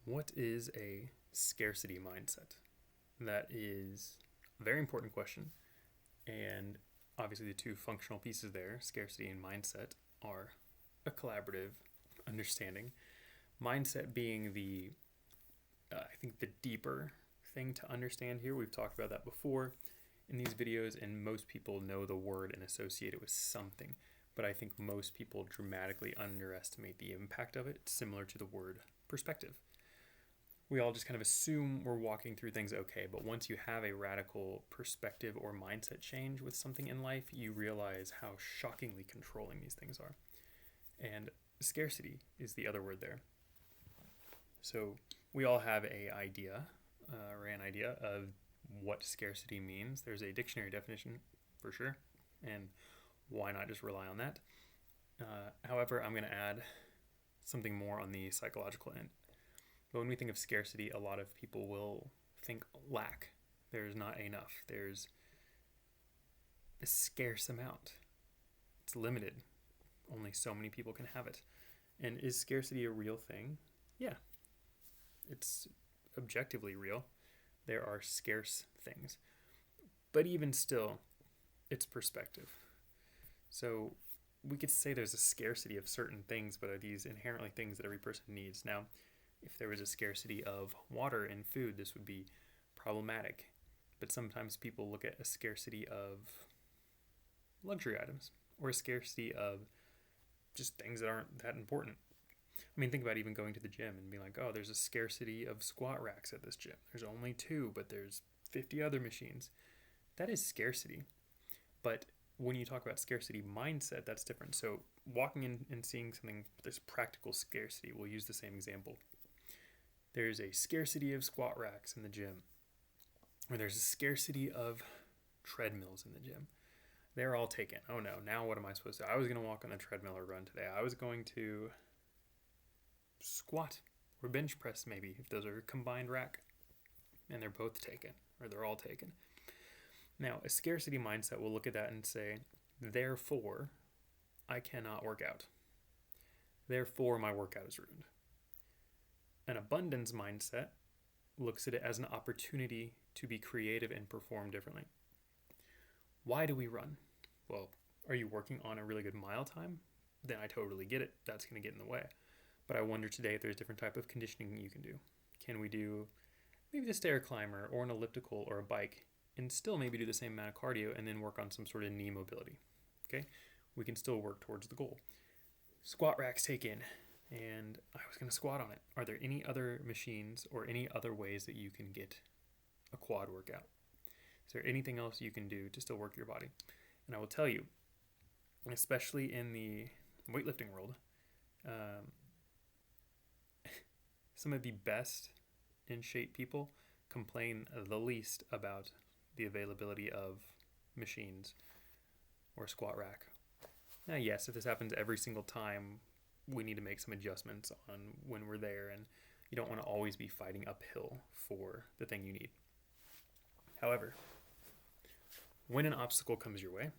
What is a scarcity mindset? That is a very important question. And obviously, the two functional pieces there, scarcity and mindset, are a collaborative understanding. Mindset being I think, the deeper thing to understand here. We've talked about that before in these videos, and most people know the word and associate it with something. But I think most people dramatically underestimate the impact of it, similar to the word perspective. We all just kind of assume we're walking through things okay, but once you have a radical perspective or mindset change with something in life, you realize how shockingly controlling these things are. And scarcity is the other word there. So we all have an idea of what scarcity means. There's a dictionary definition for sure, and why not just rely on that? However, I'm going to add something more on the psychological end. But when we think of scarcity, a lot of people will think lack. There's not enough. There's a scarce amount. It's limited. Only so many people can have it. And is scarcity a real thing? Yeah. It's objectively real. There are scarce things. But even still, it's perspective. So we could say there's a scarcity of certain things, but are these inherently things that every person needs? Now, if there was a scarcity of water and food, this would be problematic. But sometimes people look at a scarcity of luxury items or a scarcity of just things that aren't that important. I mean, think about even going to the gym and being like, oh, there's a scarcity of squat racks at this gym. There's only 2, but there's 50 other machines. That is scarcity. But when you talk about scarcity mindset, that's different. So walking in and seeing something, there's practical scarcity. We'll use the same example. There's a scarcity of squat racks in the gym, or there's a scarcity of treadmills in the gym. They're all taken. Oh no, now what am I supposed to do? I was going to walk on the treadmill or run today. I was going to squat or bench press maybe, if those are a combined rack, and they're both taken, or they're all taken. Now, a scarcity mindset will look at that and say, therefore, I cannot work out. Therefore, my workout is ruined. An abundance mindset looks at it as an opportunity to be creative and perform differently. Why do we run? Well, are you working on a really good mile time? Then I totally get it. That's going to get in the way. But I wonder today if there's different type of conditioning you can do. Can we do maybe the stair climber or an elliptical or a bike and still maybe do the same amount of cardio and then work on some sort of knee mobility? Okay, we can still work towards the goal. Squat racks take in, and I was going to squat on it. Are there any other machines or any other ways that you can get a quad workout? Is there anything else you can do to still work your body? And I will tell you, especially in the weightlifting world, some of the best in shape people complain the least about the availability of machines or squat rack. Now, yes, if this happens every single time, we need to make some adjustments on when we're there, and you don't want to always be fighting uphill for the thing you need. However, when an obstacle comes your way,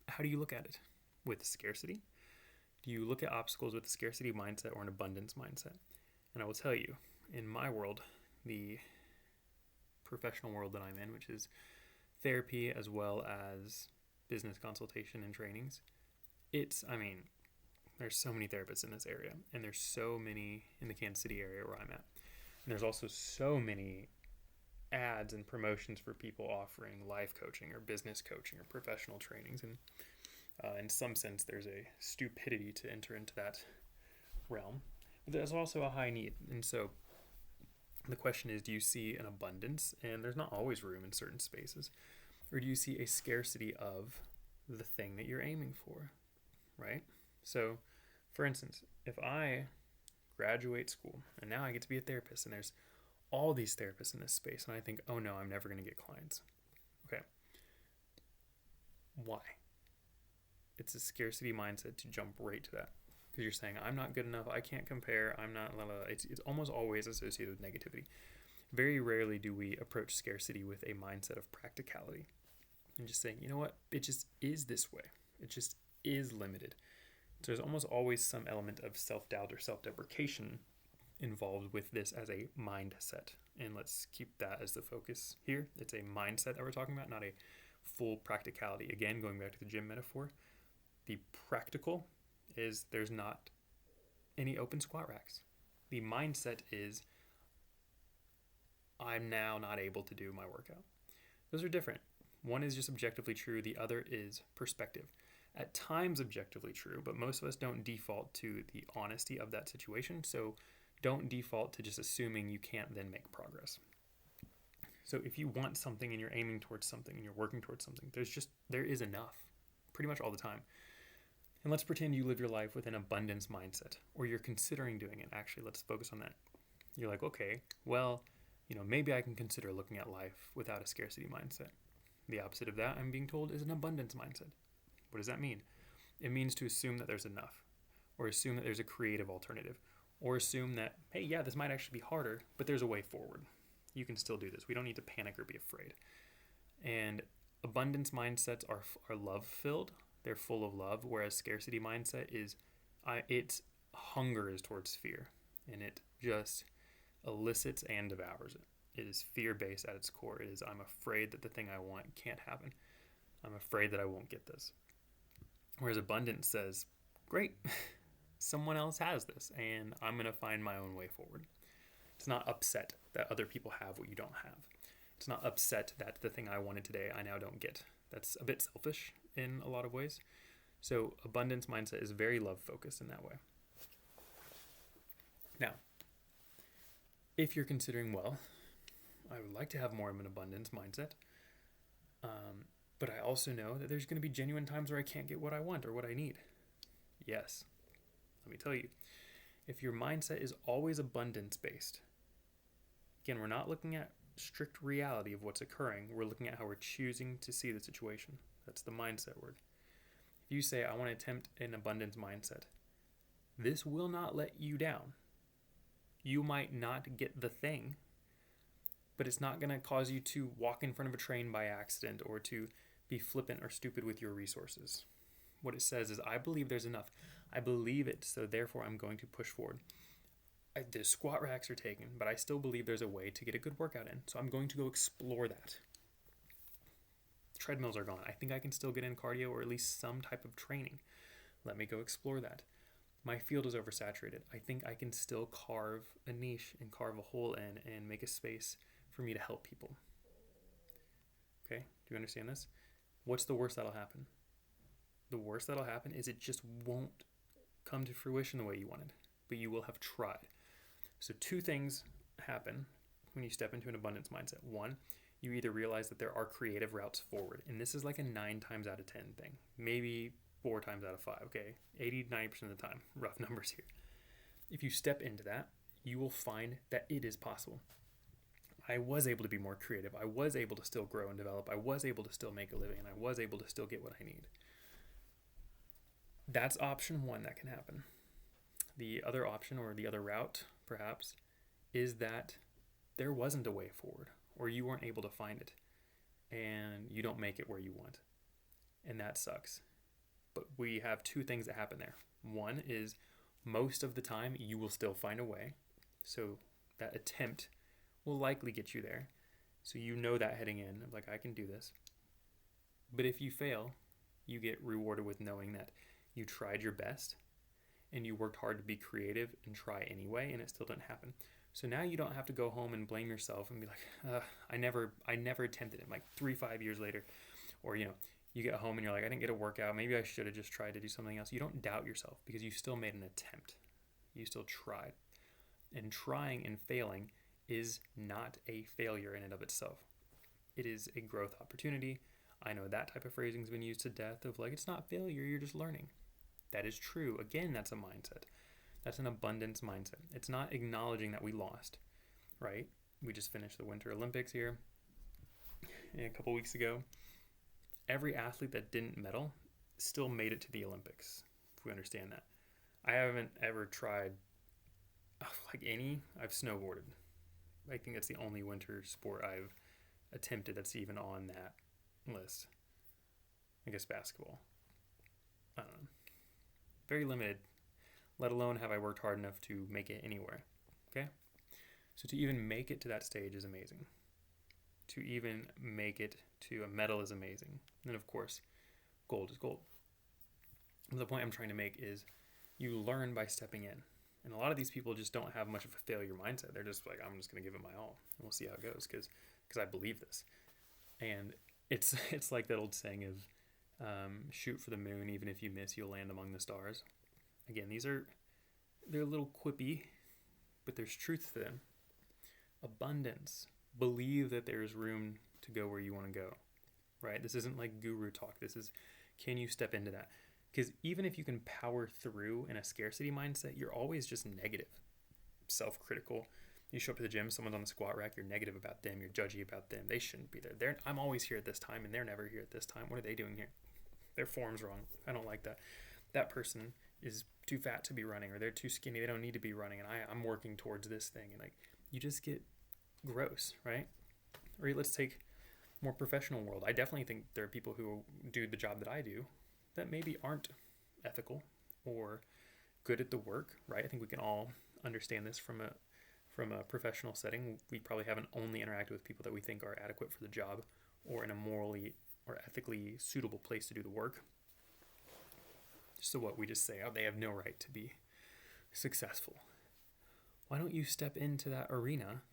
how do you look at it? With scarcity? Do you look at obstacles with a scarcity mindset or an abundance mindset? And I will tell you, in my world, the professional world that I'm in, which is therapy as well as business consultation and trainings, there's so many therapists in this area, and there's so many in the Kansas City area where I'm at. And there's also so many ads and promotions for people offering life coaching or business coaching or professional trainings. And in some sense, there's a stupidity to enter into that realm. But there's also a high need. And so the question is, do you see an abundance? And there's not always room in certain spaces. Or do you see a scarcity of the thing that you're aiming for, right? So, for instance, if I graduate school and now I get to be a therapist and there's all these therapists in this space and I think, oh no, I'm never going to get clients. Okay. Why? It's a scarcity mindset to jump right to that. Because you're saying, I'm not good enough, I can't compare, I'm not, It's almost always associated with negativity. Very rarely do we approach scarcity with a mindset of practicality and just saying, you know what, it just is this way. It just is limited. So there's almost always some element of self-doubt or self-deprecation involved with this as a mindset. And let's keep that as the focus here. It's a mindset that we're talking about, not a full practicality. Again, going back to the gym metaphor, the practical is there's not any open squat racks. The mindset is I'm now not able to do my workout. Those are different. One is just objectively true. The other is perspective. At times objectively true, but most of us don't default to the honesty of that situation. So don't default to just assuming you can't then make progress. So if you want something and you're aiming towards something and you're working towards something, there is enough pretty much all the time. And let's pretend you live your life with an abundance mindset, or you're considering doing it. Actually, let's focus on that. You're like, okay, well, maybe I can consider looking at life without a scarcity mindset. The opposite of that, I'm being told, is an abundance mindset. What does that mean? It means to assume that there's enough, or assume that there's a creative alternative, or assume that, hey, yeah, this might actually be harder, but there's a way forward. You can still do this. We don't need to panic or be afraid. And abundance mindsets are love-filled. They're full of love, whereas scarcity mindset its hunger is towards fear, and it just elicits and devours it. It is fear-based at its core. It is, I'm afraid that the thing I want can't happen. I'm afraid that I won't get this. Whereas abundance says, great, someone else has this, and I'm going to find my own way forward. It's not upset that other people have what you don't have. It's not upset that the thing I wanted today I now don't get. That's a bit selfish in a lot of ways. So abundance mindset is very love-focused in that way. Now, if you're considering, well, I would like to have more of an abundance mindset, but I also know that there's going to be genuine times where I can't get what I want or what I need. Yes. Let me tell you, if your mindset is always abundance-based, again, we're not looking at strict reality of what's occurring. We're looking at how we're choosing to see the situation. That's the mindset word. If you say, I want to attempt an abundance mindset, this will not let you down. You might not get the thing, but it's not going to cause you to walk in front of a train by accident or to be flippant or stupid with your resources. What it says is, I believe there's enough. I believe it, so therefore I'm going to push forward. The squat racks are taken, but I still believe there's a way to get a good workout in, so I'm going to go explore that. Treadmills are gone. I think I can still get in cardio or at least some type of training. Let me go explore that. My field is oversaturated. I think I can still carve a niche and carve a hole in and make a space for me to help people. Okay, do you understand this? What's the worst that'll happen? The worst that'll happen is it just won't come to fruition the way you wanted, but you will have tried. So two things happen when you step into an abundance mindset. One, you either realize that there are creative routes forward, and this is like a 9 times out of 10 thing, maybe 4 times out of 5, okay? 80-90% of the time, rough numbers here. If you step into that, you will find that it is possible. I was able to be more creative. I was able to still grow and develop. I was able to still make a living, and I was able to still get what I need. That's option one that can happen. The other option, or the other route, perhaps, is that there wasn't a way forward, or you weren't able to find it, and you don't make it where you want. And that sucks. But we have 2 things that happen there. One is most of the time you will still find a way. So that attempt will likely get you there. So you know that heading in, like, I can do this. But if you fail, you get rewarded with knowing that you tried your best and you worked hard to be creative and try anyway, and it still didn't happen. So now you don't have to go home and blame yourself and be like, I never attempted it, like 3-5 years later. Or, you get home and you're like, I didn't get a workout. Maybe I should have just tried to do something else. You don't doubt yourself because you still made an attempt. You still tried. And trying and failing is not a failure in and of itself. It is a growth opportunity. I know that type of phrasing has been used to death of like, it's not failure, you're just learning. That is true. Again, that's a mindset. That's an abundance mindset. It's not acknowledging that we lost, right? We just finished the Winter Olympics here a couple weeks ago. Every athlete that didn't medal still made it to the Olympics, if we understand that. I haven't ever tried, I've snowboarded. I think that's the only winter sport I've attempted that's even on that list. I guess basketball. I don't know. Very limited, let alone have I worked hard enough to make it anywhere. Okay? So to even make it to that stage is amazing. To even make it to a medal is amazing. And of course, gold is gold. The point I'm trying to make is you learn by stepping in. And a lot of these people just don't have much of a failure mindset. They're just like, I'm just going to give it my all, and we'll see how it goes because I believe this. And it's like that old saying of shoot for the moon, even if you miss, you'll land among the stars. Again, they're a little quippy, but there's truth to them. Abundance. Believe that there's room to go where you want to go, right? This isn't like guru talk. This is, can you step into that? Because even if you can power through in a scarcity mindset, you're always just negative, self-critical. You show up at the gym, someone's on the squat rack, you're negative about them, you're judgy about them. They shouldn't be there. I'm always here at this time, and they're never here at this time. What are they doing here? Their form's wrong. I don't like that. That person is too fat to be running, or they're too skinny. They don't need to be running, and I'm working towards this thing. And like, you just get gross, right? Or let's take more professional world. I definitely think there are people who do the job that I do that maybe aren't ethical or good at the work, right? I think we can all understand this from a professional setting. We probably haven't only interacted with people that we think are adequate for the job or in a morally or ethically suitable place to do the work. So what we just say, oh, they have no right to be successful. Why don't you step into that arena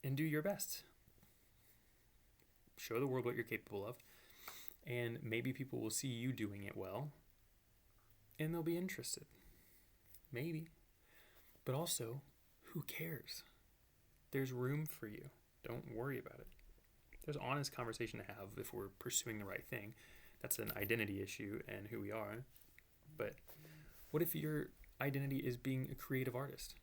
and do your best? Show the world what you're capable of, and maybe people will see you doing it well, and they'll be interested. Maybe. But also, who cares? There's room for you. Don't worry about it. There's honest conversation to have if we're pursuing the right thing. That's an identity issue and who we are. But what if your identity is being a creative artist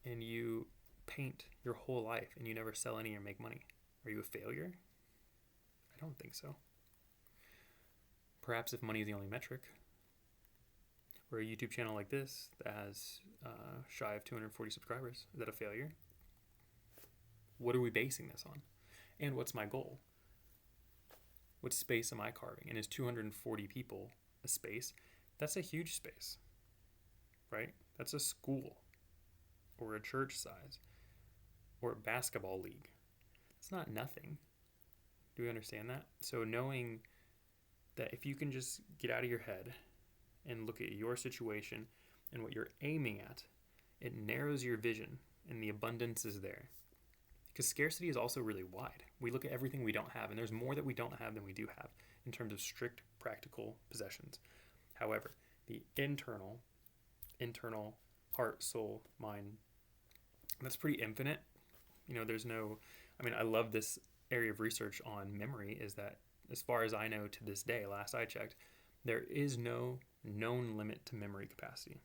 and you paint your whole life and you never sell any or make money? Are you a failure? I don't think so. Perhaps if money is the only metric, or a YouTube channel like this that has shy of 240 subscribers, is that a failure? What are we basing this on? And what's my goal? What space am I carving? And is 240 people a space? That's a huge space, right? That's a school or a church size or a basketball league. It's not nothing. Do we understand that? So knowing that if you can just get out of your head and look at your situation and what you're aiming at, it narrows your vision and the abundance is there. Because scarcity is also really wide. We look at everything we don't have, and there's more that we don't have than we do have in terms of strict practical possessions. However, the internal heart, soul, mind, that's pretty infinite. There's no, I love this area of research on memory, is that as far as I know to this day, last I checked, there is no known limit to memory capacity.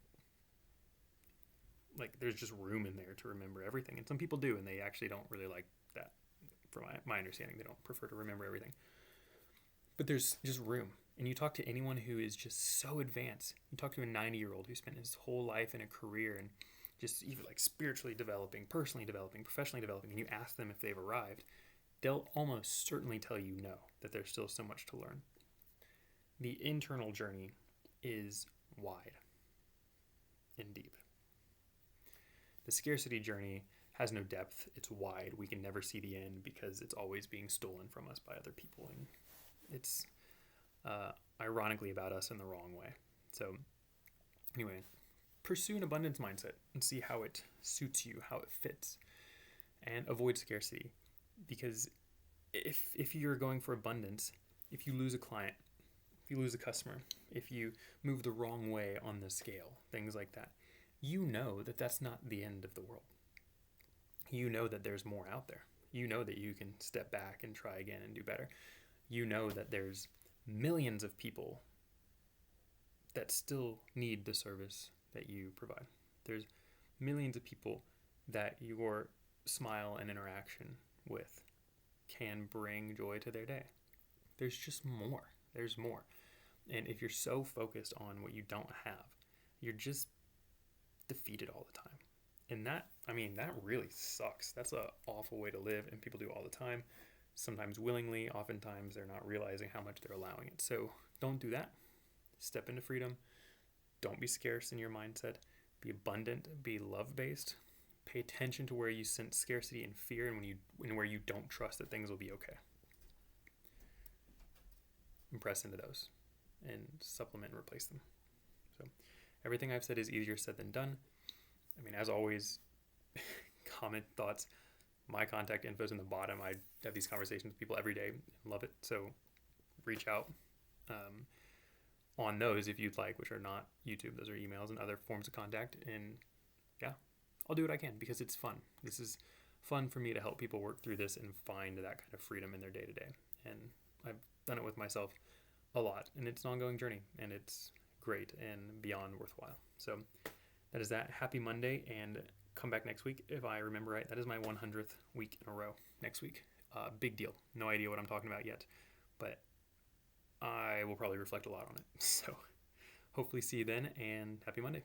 Like, there's just room in there to remember everything. And some people do, and they actually don't really like that. From my understanding, they don't prefer to remember everything. But there's just room. And you talk to anyone who is just so advanced. You talk to a 90-year-old who spent his whole life in a career and just even like spiritually developing, personally developing, professionally developing, and you ask them if they've arrived, they'll almost certainly tell you no, that there's still so much to learn. The internal journey is wide and deep. The scarcity journey has no depth. It's wide. We can never see the end because it's always being stolen from us by other people. And it's ironically about us in the wrong way. So anyway, pursue an abundance mindset and see how it suits you, how it fits, and avoid scarcity. Because if you're going for abundance, if you lose a client, if you lose a customer, if you move the wrong way on the scale, things like that, you know that that's not the end of the world. You know that there's more out there. You know that you can step back and try again and do better. You know that there's millions of people that still need the service that you provide. There's millions of people that your smile and interaction with can bring joy to their day. There's just more. There's more. And if you're so focused on what you don't have, you're just defeated all the time. And that really sucks. That's an awful way to live, and people do it all the time. Sometimes willingly, oftentimes they're not realizing how much they're allowing it. So don't do that. Step into freedom. Don't be scarce in your mindset. Be abundant. Be love-based. Pay attention to where you sense scarcity and fear, and where you don't trust that things will be okay. And press into those and supplement and replace them. So everything I've said is easier said than done. I mean, as always, comment, thoughts. My contact info is in the bottom. I have these conversations with people every day. Love it. So reach out on those if you'd like, which are not YouTube. Those are emails and other forms of contact. And yeah, I'll do what I can because it's fun. This is fun for me to help people work through this and find that kind of freedom in their day to day. And I've done it with myself a lot, and it's an ongoing journey, and it's great and beyond worthwhile. So that is that. Happy Monday, and come back next week. If I remember right, that is my 100th week in a row next week. Big deal. No idea what I'm talking about yet, but I will probably reflect a lot on it. So hopefully see you then, and happy Monday.